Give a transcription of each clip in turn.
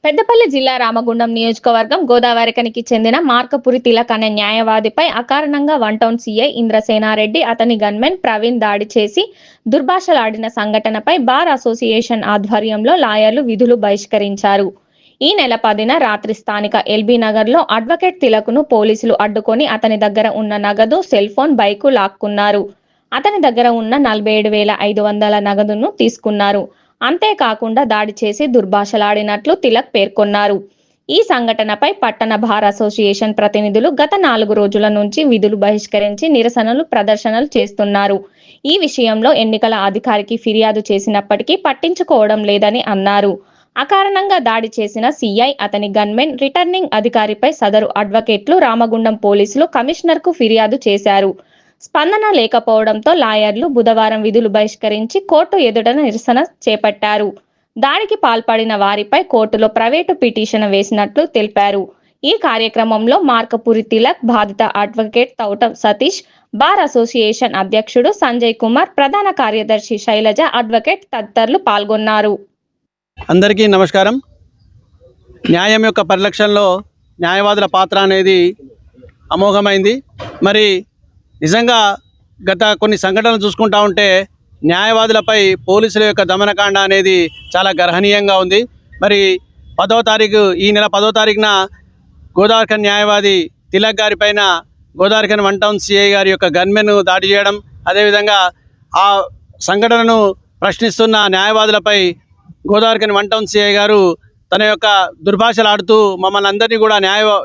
పెద్దపల్లి జిల్లా రామగుండం నియోజకవర్గం గోదావరిఖనికి చెందిన మార్కపురి తిలక్ అనే న్యాయవాదిపై అకారణంగా వన్ టౌన్ సీఐ ఇంద్రసేనారెడ్డి అతని గన్మెన్ ప్రవీణ్ దాడి చేసి దుర్భాషలాడిన సంఘటనపై బార్ అసోసియేషన్ ఆధ్వర్యంలో లాయర్లు విధులు బహిష్కరించారు. ఈ నెల 10న రాత్రి స్థానిక ఎల్బీ నగర్లో అడ్వకేట్ తిలక్ను పోలీసులు అడ్డుకొని అతని దగ్గర ఉన్న నగదు, సెల్ ఫోన్, బైకు లాక్కున్నారు. అతని దగ్గర ఉన్న 47,500 నగదును తీసుకున్నారు. అంతేకాకుండా దాడి చేసి దుర్భాషలాడినట్లు తిలక్ పేర్కొన్నారు. ఈ సంఘటనపై పట్టణ బార్ అసోసియేషన్ ప్రతినిధులు గత 4 రోజుల నుంచి విధులు బహిష్కరించి నిరసనలు ప్రదర్శనలు చేస్తున్నారు. ఈ విషయంలో ఎన్నికల అధికారికి ఫిర్యాదు చేసినప్పటికీ పట్టించుకోవడం లేదని అన్నారు. అకారణంగా దాడి చేసిన సీఐ, అతని గన్మెన్, రిటర్నింగ్ అధికారిపై సదరు అడ్వకేట్లు రామగుండం పోలీసులు కమిషనర్కు ఫిర్యాదు చేశారు. స్పందన లేకపోవడంతో లాయర్లు బుధవారం విధులు బహిష్కరించి కోర్టు ఎదుట నిరసన చేపట్టారు. దాడికి పాల్పడిన వారిపై కోర్టులో ప్రైవేటు పిటిషన్ వేసినట్లు తెలిపారు. ఈ కార్యక్రమంలో మార్కపురి తిలక్, బాధిత అడ్వకేట్ తౌట సతీష్, బార్ అసోసియేషన్ అధ్యక్షుడు సంజయ్ కుమార్, ప్రధాన కార్యదర్శి శైలజ, అడ్వకేట్ తదితరులు పాల్గొన్నారు. అందరికీ నమస్కారం. న్యాయం యొక్క పరిరక్షణలో న్యాయవాదుల పాత్ర అనేది అమోఘమైంది. మరి నిజంగా గత కొన్ని సంఘటనలు చూసుకుంటా ఉంటే న్యాయవాదులపై పోలీసుల యొక్క దమనకాండ అనేది చాలా గర్హనీయంగా ఉంది. మరి ఈ నెల 10వ తారీఖున గోదావరిఖని న్యాయవాది తిలక్ గారి పైన గోదావరిఖని వన్ టౌన్ సిఐ గారి యొక్క గన్మెన్ దాడి చేయడం, అదేవిధంగా ఆ సంఘటనను ప్రశ్నిస్తున్న న్యాయవాదులపై గోదావరిఖని వన్ టౌన్ సిఐ గారు తన యొక్క దుర్భాషలాడుతూ మమ్మల్ని అందరినీ కూడా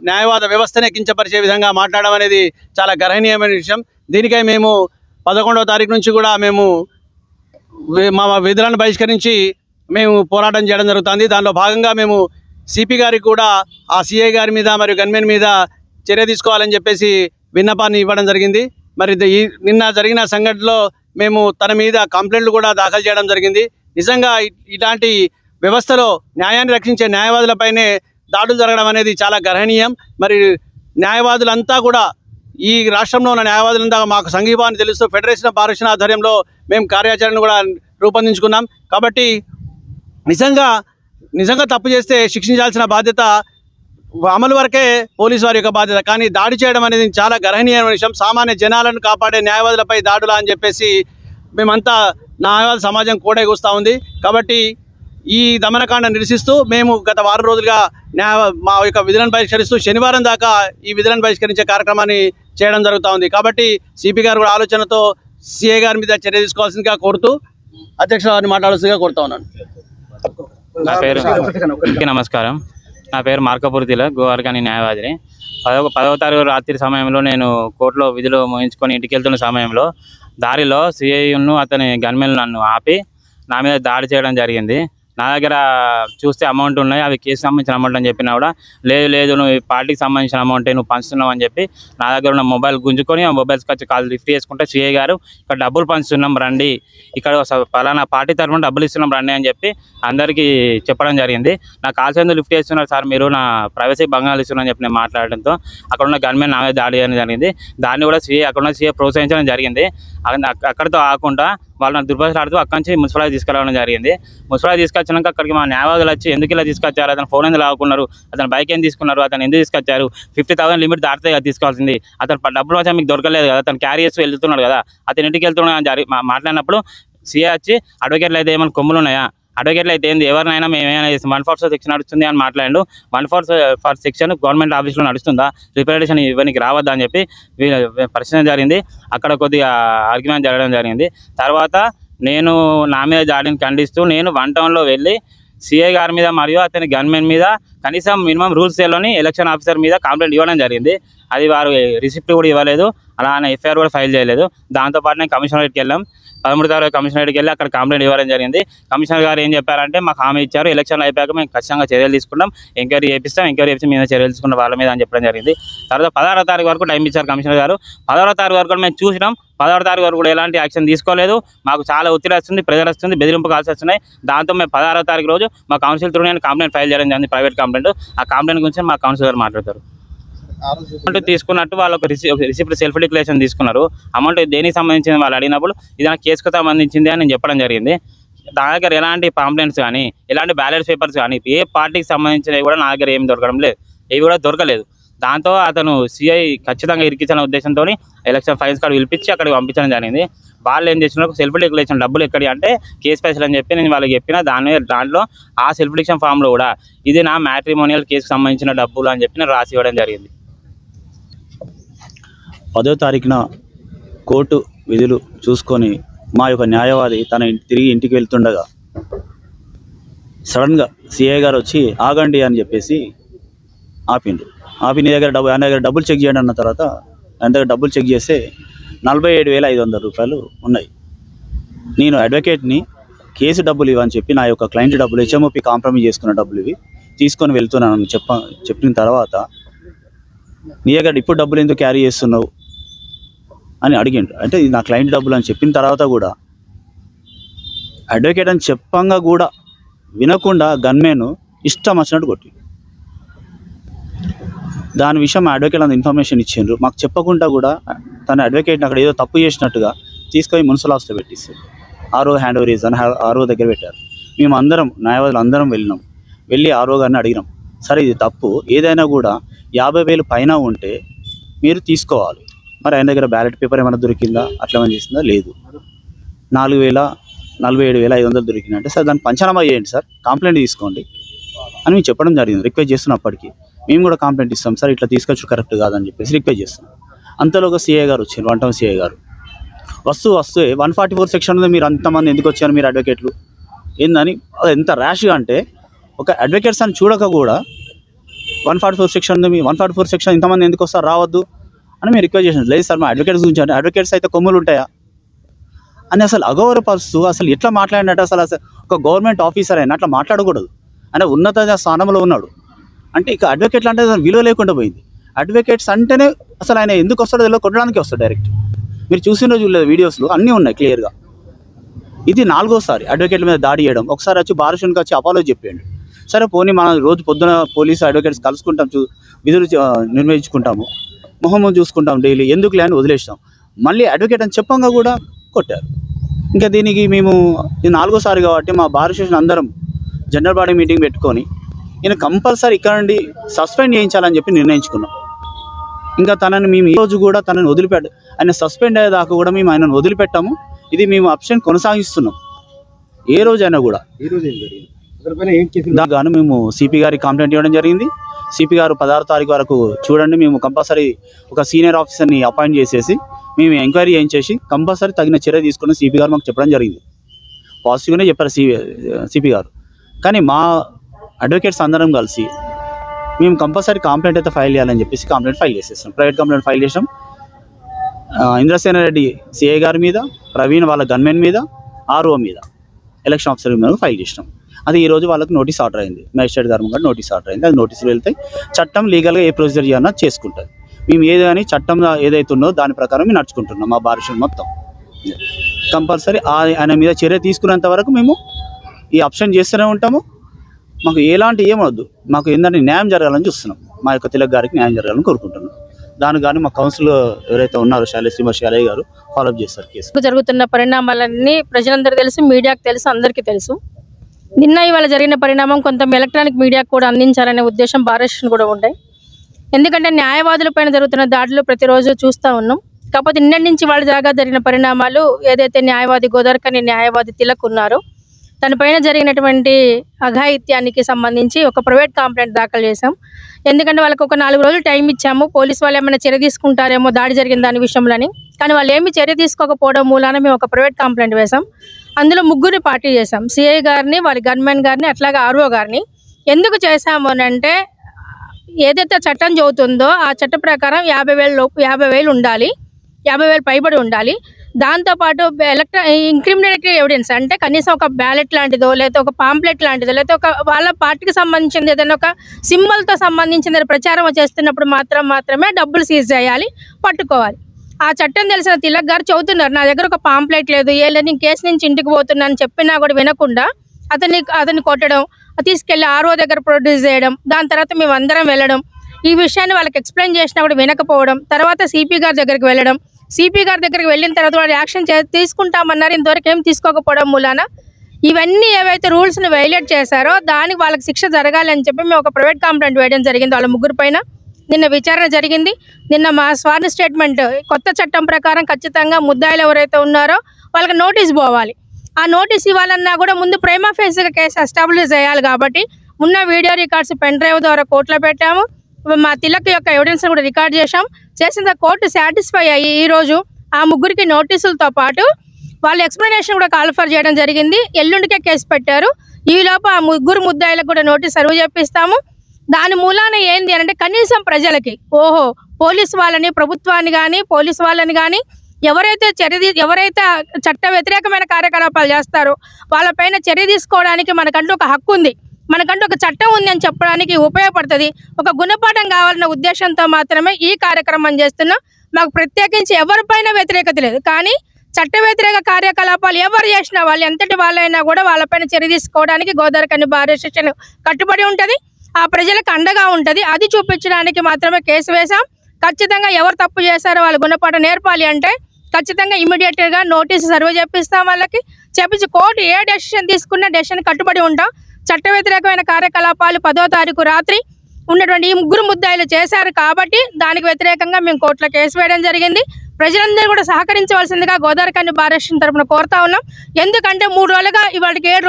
న్యాయవాద వ్యవస్థనే కించపరిచే విధంగా మాట్లాడడం అనేది చాలా గర్హనీయమైన విషయం. దీనికై మేము 11వ తారీఖు నుంచి కూడా మేము మా విధులను బహిష్కరించి మేము పోరాటం చేయడం జరుగుతుంది. దానిలో భాగంగా మేము సిపి గారికి కూడా ఆ సిఐ గారి మీద మరియు గన్మెన్ మీద చర్య తీసుకోవాలని చెప్పేసి విన్నపాన్ని ఇవ్వడం జరిగింది. మరి నిన్న జరిగిన సంఘటనలో మేము తన మీద కంప్లైంట్లు కూడా దాఖలు చేయడం జరిగింది. నిజంగా ఇలాంటి వ్యవస్థలో న్యాయాన్ని రక్షించే న్యాయవాదులపైనే దాడులు జరగడం అనేది చాలా గర్హనీయం. మరి న్యాయవాదులంతా కూడా ఈ రాష్ట్రంలో ఉన్న న్యాయవాదులంతా మాకు సంఘీభావాన్ని తెలుస్తూ ఫెడరేషన్ ఆఫ్ బార్ అసోసియేషన్ ఆధ్వర్యంలో మేము కార్యాచరణను కూడా రూపొందించుకున్నాం. కాబట్టి నిజంగా తప్పు చేస్తే శిక్షించాల్సిన బాధ్యత అమలు వరకే పోలీసు వారి యొక్క బాధ్యత. కానీ దాడి చేయడం అనేది చాలా గర్హనీయమైన విషయం. సామాన్య జనాలను కాపాడే న్యాయవాదులపై దాడులా అని చెప్పేసి మేమంతా న్యాయవాద సమాజం కూడగూస్తూ ఉంది. కాబట్టి ఈ దమనకాండ నిరసిస్తూ మేము గత వారం రోజులుగా మా యొక్క విధులను బహిష్కరిస్తూ శనివారం దాకా ఈ విధులను బహిష్కరించే కార్యక్రమాన్ని చేయడం జరుగుతూ ఉంది. కాబట్టి సిపి గారు కూడా ఆలోచనతో సిఐ గారి మీద చర్య తీసుకోవాల్సిందిగా కోరుతూ అధ్యక్షుల వారిని మాట్లాడాల్సిందిగా కోరుతా ఉన్నాను. నమస్కారం. నా పేరు మార్కపురి తిలక్, గోదావరిఖని న్యాయవాదిని. 10వ తారీఖు రాత్రి సమయంలో నేను కోర్టులో విధులు ముగించుకొని ఇంటికి వెళ్తున్న సమయంలో దారిలో సిఐను అతని గన్మెన్ నన్ను ఆపి నా మీద దాడి చేయడం జరిగింది. నా దగ్గర చూస్తే అమౌంట్ ఉన్నాయి, అవి కేసు సంబంధించిన అమౌంట్ అని చెప్పినా కూడా లేదు నువ్వు ఈ పార్టీకి సంబంధించిన అమౌంటే నువ్వు పంచుతున్నావు అని చెప్పి నా దగ్గర ఉన్న మొబైల్ గుంజుకొని ఆ మొబైల్స్కి వచ్చి కాల్ లిఫ్ట్ చేసుకుంటే సిఐ గారు ఇక్కడ డబ్బులు పంచుతున్నాం రండి, ఇక్కడ పలానా పార్టీ తరఫున డబ్బులు ఇస్తున్నాం రండి అని చెప్పి అందరికీ చెప్పడం జరిగింది. నా కాల్స్ ఎందుకు లిఫ్ట్ చేస్తున్నారు సార్, మీరు నా ప్రైవసీ భంగాలు ఇస్తున్నారని చెప్పి నేను మాట్లాడడంతో అక్కడ ఉన్న గన్మెన్ నా మీద దాడి చేయడం జరిగింది. దాన్ని కూడా అక్కడ ఉన్న సిఐ ప్రోత్సహించడం జరిగింది. అక్కడితో ఆకుండా వాళ్ళని దుర్భాషలాడుతూ అక్కడి నుంచి మున్సిపాలిటీ తీసుకురావడం జరిగింది. మున్సిపాలిటీ తీసుకొచ్చినాక అక్కడికి మా న్యాయవాదులు వచ్చి ఎందుకు ఇలా తీసుకొచ్చారు, అతను ఫోన్ ఎందుకు లాక్కున్నారు, అతను బైక్ ఏం తీసుకున్నారు, అతను ఎందుకు తీసుకొచ్చారు, 50,000 లిమిట్ దాటితే తీసుకోవాల్సింది, అతను డబ్బులు వచ్చా మీకు దొరకలేదు కదా, అతను క్యారీ చేసి వెళ్తున్నాడు కదా, అతను ఇంటికి వెళ్తున్నాడు అని మాట్లాడినప్పుడు సీఏ వచ్చి అడ్వకేట్లు అయితే ఏమైనా కొమ్ములు ఉన్నాయా, అడ్వకేట్లు అయితే ఏంది, ఎవరినైనా మేమేమైనా 144 సెక్షన్ నడుస్తుంది అని మాట్లాడు. 144 సెక్షన్ గవర్నమెంట్ ఆఫీస్లో నడుస్తుందా, రిప్రజెంటేషన్ ఇవ్వడానికి రావద్దా అని చెప్పి పరిశీలన జరిగింది. అక్కడ కొద్దిగా ఆర్గ్యుమెంట్ జరగడం జరిగింది. తర్వాత నేను నా మీద దాడిని ఖండిస్తూ నేను వన్ టౌన్లో వెళ్ళి సిఐ గారి మీద మరియు అతని గన్మెన్ మీద కనీసం మినిమం రూల్స్ తెలని ఎలక్షన్ ఆఫీసర్ మీద కంప్లైంట్ ఇవ్వడం జరిగింది. అది వారు రిసిప్ట్ కూడా ఇవ్వలేదు, అలానే ఎఫ్ఐఆర్ కూడా ఫైల్ చేయలేదు. దాంతోపాటు నేను కమిషనరేట్కి వెళ్ళాం. 13వ తారీఖు కమిషనరేట్కి వెళ్ళి అక్కడ కంప్లైంట్ ఇవ్వడం జరిగింది. కమిషనర్ గారు ఏం చెప్పారంటే మాకు హామీ ఇచ్చారు, ఎలక్షన్లు అయిపోయాక మేము ఖచ్చితంగా చర్యలు తీసుకుంటాం, ఎంక్వైరీ చేసి మీద చర్యలు తీసుకున్న వాళ్ళ మీద అని చెప్పడం జరిగింది. తర్వాత 16వ తారీఖు వరకు టైం ఇచ్చారు కమిషనర్ గారు. 16వ తారీఖు వరకు మేము చూసినాం. 16వ తారీఖు వరకు కూడా ఎలాంటి యాక్షన్ తీసుకోలేదు. మాకు చాలా ఒత్తిడి వస్తుంది, ప్రెజర్ వస్తుంది, బెదిరింపు కాల్స్ వస్తున్నాయి. దాంతో మేము 16వ తారీఖు రోజు మా కౌన్సిల్ త్రూ నేను కంప్లైంట్ ఫైల్ చేయడం జరిగింది, ప్రైవేట్ కంప్లైంట్. ఆ కంప్లైంట్ గురించి మా కౌన్సిల్ గారు మాట్లాడతారు. అమౌంట్ తీసుకున్నట్టు వాళ్ళు ఒక రిసిప్ట్ సెల్ఫ్ డిక్లరేషన్ తీసుకున్నారు. అమౌంట్ దేనికి సంబంధించింది వాళ్ళు అడిగినప్పుడు ఇది నా కేసుకు సంబంధించింది అని నేను చెప్పడం జరిగింది. నా దగ్గర ఎలాంటి పాంప్లెంట్స్ కానీ ఎలాంటి బ్యాలెట్ పేపర్స్ కానీ ఏ పార్టీకి సంబంధించినవి కూడా నా దగ్గర ఏం దొరకడం లేదు, ఇవి కూడా దొరకలేదు. దాంతో అతను సిఐ ఖచ్చితంగా ఇరికించిన ఉద్దేశంతో ఎలక్షన్ ఫైల్స్ కార్డు పిలిపించి అక్కడికి పంపించడం జరిగింది. వాళ్ళు ఏం చేసినారు, సెల్ఫ్ డిక్లరేషన్ డబ్బులు ఎక్కడి అంటే కేసు పైసలు అని చెప్పి నేను వాళ్ళకి చెప్పిన దాంట్లో ఆ సెల్ఫ్ డిక్లరేషన్ ఫామ్లో కూడా ఇది నా మ్యాట్రిమోనియల్ కేసుకు సంబంధించిన డబ్బులు అని చెప్పి నేను రాసి ఇవ్వడం జరిగింది. 10వ తారీఖున కోర్టు విధులు చూసుకొని మా యొక్క న్యాయవాది తిరిగి ఇంటికి వెళ్తుండగా సడన్గా సిఐ గారు వచ్చి ఆగండి అని చెప్పేసి ఆపి నీ దగ్గర ఆయన దగ్గర డబ్బులు చెక్ చేయండి అన్న తర్వాత ఆయన దగ్గర డబ్బులు చెక్ చేస్తే 47,500 రూపాయలు ఉన్నాయి. నేను అడ్వకేట్ని కేసు డబ్బులు ఇవ్వని చెప్పి నా యొక్క క్లయింట్ డబ్బులు హెచ్ఎంఓపి కాంప్రమైజ్ చేసుకున్న డబ్బులు ఇవి తీసుకొని వెళ్తున్నాను చెప్పిన తర్వాత నీ దగ్గర ఇప్పుడు డబ్బులు ఎందుకు క్యారీ చేస్తున్నావు అని అడిగిండు. అంటే ఇది నా క్లయింట్ డబ్బులు అని చెప్పిన తర్వాత కూడా అడ్వకేట్ అని చెప్పంగా కూడా వినకుండా గన్మెన్ ఇష్టం వచ్చినట్టు కొట్టి దాని విషయం మా అడ్వకేట్ అంత ఇన్ఫర్మేషన్ ఇచ్చిండ్రు. మాకు చెప్పకుండా కూడా తన అడ్వకేట్ని అక్కడ ఏదో తప్పు చేసినట్టుగా తీసుకొని మున్సిపల్ ఆఫీస్లో పెట్టిస్తారు. ఆర్ఓ హ్యాండ్ ఓవర్ అని ఆర్ఓ దగ్గర పెట్టారు. మేము అందరం న్యాయవాదులు అందరం వెళ్ళి ఆర్ఓ గారిని అడిగినాం, సరే ఇది తప్పు, ఏదైనా కూడా 50,000 పైన ఉంటే మీరు తీసుకోవాలి. మరి ఆయన దగ్గర బ్యాలెట్ పేపర్ ఏమైనా దొరికిందా, అట్లా ఏమైనా చేసిందా? లేదు. 47,500 దొరికిందంటే సార్ దాన్ని పంచనామా చేయండి సార్, కంప్లైంట్ తీసుకోండి అని మేము చెప్పడం జరిగింది. రిక్వెస్ట్ చేస్తున్నప్పటికీ మేము కూడా కంప్లైంట్ ఇస్తాం సార్, ఇట్లా తీసుకొచ్చి కరెక్ట్ కాదని చెప్పేసి రిక్వెస్ట్ చేస్తున్నాం. అంతలోగా సిఐ గారు వచ్చారు, 1 టౌన్ సిఐ గారు వస్తే 144 సెక్షన్ ఉంది, మీరు అంతమంది ఎందుకు వచ్చారు మీరు అడ్వకేట్లు ఏందని. ఎంత ర్యాష్గా అంటే ఒక అడ్వకేట్స్ అని చూడక కూడా 144 సెక్షన్ ఉంది, మీ 144 సెక్షన్ ఇంతమంది ఎందుకు వస్తారు, రావద్దు అని మేము రిక్వెస్ట్ చేసాం. లేదు సార్ మా అడ్వకేట్స్ గురించి అంటే అడ్వకేట్స్ అయితే కొమ్ములు ఉంటాయా అని అసలు అగౌరవపరుస్తూ అసలు ఎట్లా మాట్లాడినట్టు అసలు ఒక గవర్నమెంట్ ఆఫీసర్ అయినా అట్లా మాట్లాడకూడదు. అంటే ఉన్నత స్థానంలో ఉన్నాడు అంటే ఇక అడ్వకేట్లు అంటే విలువ లేకుండా పోయింది. అడ్వకేట్స్ అంటేనే అసలు ఆయన ఎందుకు వస్తాడో తెలియదు, కొట్టడానికి వస్తాడు డైరెక్ట్. మీరు చూసిన రోజు వీడియోస్లో అన్నీ ఉన్నాయి క్లియర్గా. ఇది 4వసారి అడ్వకేట్ల మీద దాడి చేయడం. ఒకసారి వచ్చి బారుషన్కి వచ్చి అపాలో చెప్పాడు. సరే పోనీ మనం రోజు పొద్దున పోలీసు అడ్వకేట్స్ కలుసుకుంటాం, విధులు నిర్వహించుకుంటాము, మొహమ్మద్ చూసుకుంటాం డైలీ, ఎందుకు లేని వదిలేస్తాం. మళ్ళీ అడ్వకేట్ అని చెప్పంగా కూడా కొట్టారు. ఇంకా దీనికి మేము ఇది 4వసారి కాబట్టి మా బార్ అసోసియేషన్ అందరం జనరల్ బాడీ మీటింగ్ పెట్టుకొని ఈయన కంపల్సరీ ఇక్కడ నుండి సస్పెండ్ చేయించాలని చెప్పి నిర్ణయించుకున్నాం. ఇంకా తనని మేము ఈరోజు కూడా తనని ఆయన సస్పెండ్ అయ్యేదాకా కూడా మేము ఆయనను వదిలిపెట్టాము. ఇది మేము ఆప్షన్ కొనసాగిస్తున్నాం ఏ రోజైనా కూడా. దానిగాను మేము సిపి గారికి కంప్లైంట్ ఇవ్వడం జరిగింది. సిపి గారు 16వ తారీఖు వరకు చూడండి, మేము కంపల్సరీ ఒక సీనియర్ ఆఫీసర్ని అపాయింట్ చేసేసి మేము ఎంక్వైరీ చేయించేసి కంపల్సరీ తగిన చర్య తీసుకుని సిపి గారు మాకు చెప్పడం జరిగింది. పాజిటివ్గానే చెప్పారు సిపి గారు. కానీ మా అడ్వకేట్స్ అందరం కలిసి మేము కంపల్సరీ కంప్లైంట్ అయితే ఫైల్ చేయాలని చెప్పేసి కంప్లైంట్ ఫైల్ చేసేస్తాం. ప్రైవేట్ కంప్లైంట్ ఫైల్ చేసాం. ఇంద్రసేన రెడ్డి సిఐ గారి మీద, ప్రవీణ్ వాళ్ళ గన్మెన్ మీద, ఆర్ఓ మీద, ఎలక్షన్ ఆఫీసర్ మీద ఫైల్ చేసినాం. అది ఈరోజు వాళ్ళకి నోటీస్ ఆర్డర్ అయింది. మేజిస్ట్రేట్ గారు కూడా నోటీస్ ఆర్డర్ అయింది. అది నోటీసులు వెళ్తాయి. చట్టం లీగల్గా ఏ ప్రొసీజర్ చేయాలన్నా చేసుకుంటుంది. మేము ఏదని చట్టం ఏదైతే ఉందో దాని ప్రకారం మేము నడుచుకుంటున్నాం. మా బారిషన్ మొత్తం కంపల్సరీ ఆయన మీద చర్య తీసుకునేంత వరకు మేము ఈ ఆప్షన్ చేస్తూనే ఉంటాము. మాకు ఎలాంటి ఏమవద్దు, మాకు ఏంటంటే న్యాయం జరగాలని చూస్తున్నాం. మా యొక్క తిలక్ గారికి న్యాయం జరగాలని కోరుకుంటున్నాం. దానికి కానీ మా కౌన్సిల్ ఎవరైతే ఉన్నారో శ్రీమతి గారు ఫాలోఅప్ చేస్తారు కేసు. జరుగుతున్న పరిణామాలన్నీ ప్రజలందరికీ తెలుసు, మీడియాకు తెలుసు, అందరికీ తెలుసు. నిన్న ఇవాళ జరిగిన పరిణామం కొంత ఎలక్ట్రానిక్ మీడియాకు కూడా అందించాలనే ఉద్దేశం భారతదేశం కూడా ఉంటాయి. ఎందుకంటే న్యాయవాదుల పైన జరుగుతున్న దాడులు ప్రతిరోజు చూస్తూ ఉన్నాం. కాకపోతే నిన్నటి నుంచి వాళ్ళ దాకా జరిగిన పరిణామాలు ఏదైతే న్యాయవాది గోదావరికని న్యాయవాది తిలక్ ఉన్నారో తన పైన జరిగినటువంటి అఘాయిత్యానికి సంబంధించి ఒక ప్రైవేట్ కంప్లైంట్ దాఖలు చేశాం. ఎందుకంటే వాళ్ళకి ఒక 4 రోజులు టైం ఇచ్చాము, పోలీసు వాళ్ళు ఏమైనా చర్య తీసుకుంటారేమో దాడి జరిగిన దాని విషయంలోని. కానీ వాళ్ళు ఏమి చర్య తీసుకోకపోవడం మూలాన మేము ఒక ప్రైవేట్ కంప్లైంట్ వేశాం. అందులో 3 పార్టీ చేశాం. సిఐ గారిని, వారి గన్మెన్ గారిని, అట్లాగే ఆర్ఓ గారిని. ఎందుకు చేశాము అని అంటే ఏదైతే చట్టం చెబుతుందో ఆ చట్ట ప్రకారం 50,000 ఉండాలి, 50,000 పైబడి ఉండాలి. దాంతోపాటు ఇంక్రిమినేటరీ ఎవిడెన్స్ అంటే కనీసం ఒక బ్యాలెట్ లాంటిదో, లేకపోతే ఒక పాంప్లెట్ లాంటిదో, లేకపోతే ఒక వాళ్ళ పార్టీకి సంబంధించింది ఏదైనా ఒక సింబల్తో సంబంధించిన ప్రచారం చేస్తున్నప్పుడు మాత్రమే డబ్బులు సీజ్ చేయాలి, పట్టుకోవాలి. ఆ చట్టం తెలిసిన తిలక్ గారు చెబుతున్నారు, నా దగ్గర ఒక పాంప్లెట్ లేదు, నేను కేసు నుంచి ఇంటికి పోతున్నాను చెప్పినా కూడా వినకుండా అతన్ని కొట్టడం, తీసుకెళ్లి ఆర్ఓ దగ్గర ప్రొడ్యూస్ చేయడం, దాని తర్వాత మేము అందరం వెళ్ళడం, ఈ విషయాన్ని వాళ్ళకి ఎక్స్ప్లెయిన్ చేసినా కూడా వినకపోవడం, తర్వాత సిపి గారి దగ్గరికి వెళ్ళడం, సిపి గారి దగ్గరికి వెళ్ళిన తర్వాత వాళ్ళు యాక్షన్ తీసుకుంటామన్నారు, ఇంతవరకు ఏం తీసుకోకపోవడం మూలాన ఇవన్నీ ఏవైతే రూల్స్ని వైలేట్ చేశారో దానికి వాళ్ళకి శిక్ష జరగాలి అని చెప్పి మేము ఒక ప్రైవేట్ కంప్లైంట్ వేయడం జరిగింది వాళ్ళ ముగ్గురు పైన. నిన్న విచారణ జరిగింది. నిన్న మా స్వార్థ స్టేట్మెంట్ కొత్త చట్టం ప్రకారం ఖచ్చితంగా ముద్దాయిలు ఎవరైతే ఉన్నారో వాళ్ళకి నోటీస్ పోవాలి. ఆ నోటీస్ ఇవ్వాలన్నా కూడా ముందు ప్రైమా ఫేస్గా కేసు ఎస్టాబ్లిష్ చేయాలి. కాబట్టి ఉన్న వీడియో రికార్డ్స్ పెన్ డ్రైవ్ ద్వారా కోర్టులో పెట్టాము. మా తిలక్ యొక్క ఎవిడెన్స్ కూడా రికార్డ్ చేశాం. చేసిన కోర్టు సాటిస్ఫై అయ్యి ఈరోజు ఆ ముగ్గురికి నోటీసులతో పాటు వాళ్ళ ఎక్స్ప్లెనేషన్ కూడా కాల్ఫర్ చేయడం జరిగింది. ఎల్లుండికే కేసు పెట్టారు. ఈలోపు ఆ ముగ్గురు ముద్దాయిలకు కూడా నోటీస్ సర్వ్ చేపిస్తాము. దాని మూలాన ఏంది అంటే కనీసం ప్రజలకి పోలీసు వాళ్ళని, ప్రభుత్వాన్ని కానీ పోలీసు వాళ్ళని కానీ ఎవరైతే చట్ట వ్యతిరేకమైన కార్యకలాపాలు చేస్తారో వాళ్ళపైన చర్య తీసుకోవడానికి మనకంటూ ఒక హక్కు ఉంది, మనకంటూ ఒక చట్టం ఉంది అని చెప్పడానికి ఉపయోగపడుతుంది. ఒక గుణపాఠం కావాలన్న ఉద్దేశంతో మాత్రమే ఈ కార్యక్రమం చేస్తున్నాం. మాకు ప్రత్యేకించి ఎవరిపైన వ్యతిరేకత లేదు. కానీ చట్ట వ్యతిరేక కార్యకలాపాలు ఎవరు చేసినా వాళ్ళు ఎంతటి వాళ్ళైనా కూడా వాళ్ళపైన చర్య తీసుకోవడానికి గోదావరికని బార్ అసోసియేషన్ కట్టుబడి ఉంటుంది. ఆ ప్రజలకు అండగా ఉంటుంది. అది చూపించడానికి మాత్రమే కేసు వేశాం. ఖచ్చితంగా ఎవరు తప్పు చేశారో వాళ్ళ గుణపాఠం నేర్పాలి అంటే ఖచ్చితంగా ఇమీడియట్గా నోటీసు సర్వ్ చేపిస్తాం. వాళ్ళకి చెప్పించి కోర్టు ఏ డెసిషన్ తీసుకున్నా డెసిషన్ కట్టుబడి ఉంటాం. చట్ట వ్యతిరేకమైన కార్యకలాపాలు 10వ తారీఖు రాత్రి ఉన్నటువంటి ఈ ముగ్గురు ముద్దాయిలు చేశారు కాబట్టి దానికి వ్యతిరేకంగా మేము కోర్టులో కేసు వేయడం జరిగింది. ప్రజలందరూ కూడా సహకరించవలసిందిగా గోదావరికని బార్ అసోసియేషన్ తరఫున కోరుతా ఉన్నాం. ఎందుకంటే 3 రోజులుగా ఇవాళకి 7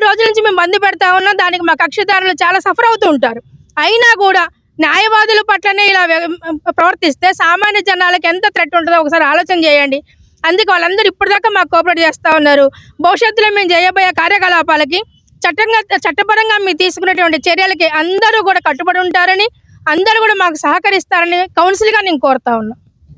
రోజుల నుంచి మేము బంద్ పెడతా ఉన్నాం. దానికి మా కక్షిదారులు చాలా సఫర్ అవుతూ ఉంటారు. అయినా కూడా న్యాయవాదుల పట్లనే ఇలా ప్రవర్తిస్తే సామాన్య జనాలకు ఎంత థ్రెట్ ఉంటుందో ఒకసారి ఆలోచన చేయండి. అందుకే వాళ్ళందరూ ఇప్పటిదాకా మాకు కోఆపరేట్ చేస్తూ ఉన్నారు. భవిష్యత్తులో మేము చేయబోయే కార్యకలాపాలకి చట్టపరంగా మేము తీసుకునేటువంటి చర్యలకి అందరూ కూడా కట్టుబడి ఉంటారని, అందరూ కూడా మాకు సహకరిస్తారని కౌన్సిల్గా నేను కోరుతా ఉన్నా.